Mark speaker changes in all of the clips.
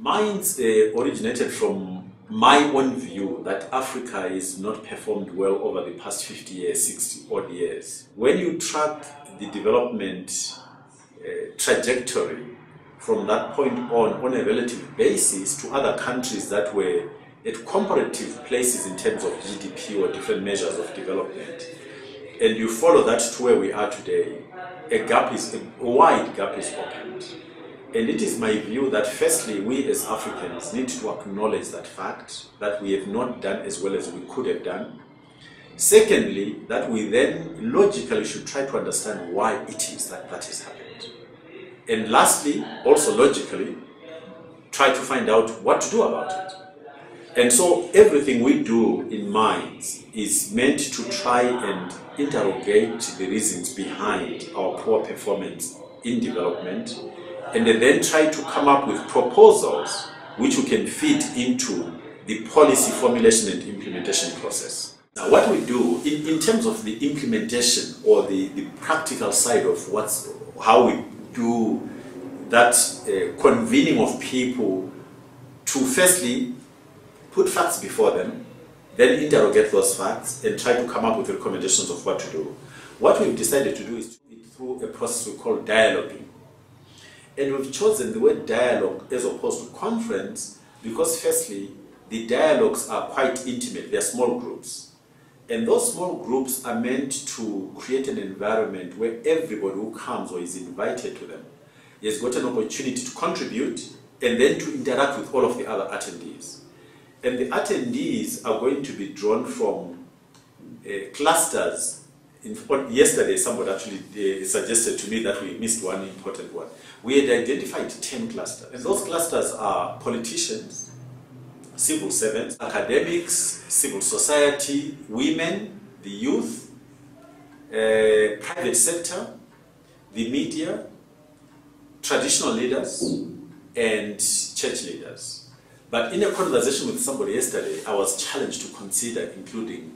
Speaker 1: Mines originated from my own view that Africa is not performed well over the past 50 years, 60 odd years. When you track the development trajectory from that point on a relative basis to other countries that were at comparative places in terms of GDP or different measures of development, and you follow that to where we are today, a wide gap is opened. And it is my view that firstly, we as Africans need to acknowledge that fact, that we have not done as well as we could have done. Secondly, that we then logically should try to understand why it is that that has happened. And lastly, also logically, try to find out what to do about it. And so everything we do in mines is meant to try and interrogate the reasons behind our poor performance in development, and then try to come up with proposals which we can feed into the policy formulation and implementation process. Now, what we do in terms of the implementation or the practical side of how we do that convening of people to firstly put facts before them, then interrogate those facts and try to come up with recommendations of what to do. What we've decided to do is to do it through a process we call dialoguing. And we've chosen the word dialogue as opposed to conference because firstly, the dialogues are quite intimate, they're small groups. And those small groups are meant to create an environment where everybody who comes or is invited to them has got an opportunity to contribute and then to interact with all of the other attendees. And the attendees are going to be drawn from clusters. Yesterday, somebody actually suggested to me that we missed one important one. We had identified 10 clusters. And those clusters are politicians, civil servants, academics, civil society, women, the youth, private sector, the media, traditional leaders, and church leaders. But in a conversation with somebody yesterday, I was challenged to consider including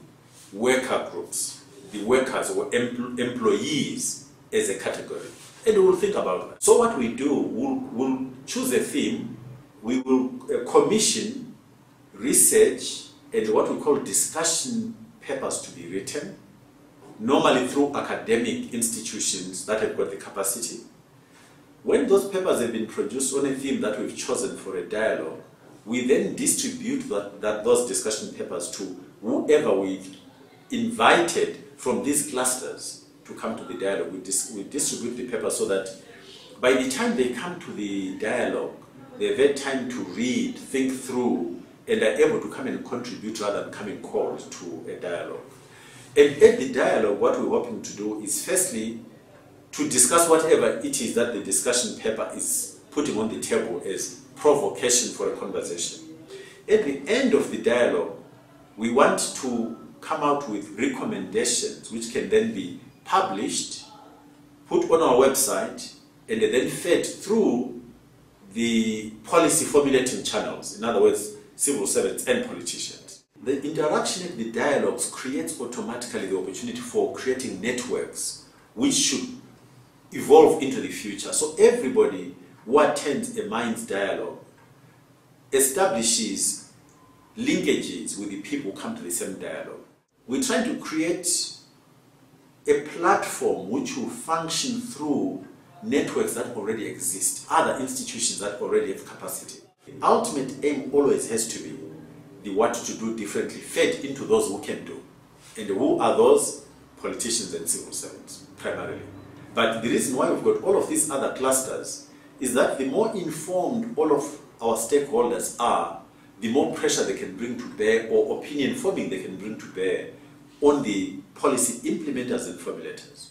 Speaker 1: worker groups, the workers or employees as a category. And we will think about that. So what we do, we'll choose a theme, we will commission research and what we call discussion papers to be written, normally through academic institutions that have got the capacity. When those papers have been produced on a theme that we've chosen for a dialogue, we then distribute those discussion papers to whoever we've invited from these clusters to come to the dialogue. We distribute the papers so that by the time they come to the dialogue, they've had time to read, think through, and are able to come and contribute rather than coming called to a dialogue. And at the dialogue, what we're hoping to do is firstly to discuss whatever it is that the discussion paper is putting on the table as provocation for a conversation. At the end of the dialogue, we want to come out with recommendations which can then be published, put on our website, and then fed through the policy formulating channels, in other words, civil servants and politicians. The interaction at the dialogues creates automatically the opportunity for creating networks which should evolve into the future. So everybody who attends a mines dialogue establishes linkages with the people who come to the same dialogue. We're trying to create a platform which will function through networks that already exist, other institutions that already have capacity. The ultimate aim always has to be the what to do differently fed into those who can do. And who are those? Politicians and civil servants, primarily. But the reason why we've got all of these other clusters is that the more informed all of our stakeholders are, the more pressure they can bring to bear or opinion forming they can bring to bear on the policy implementers and formulators.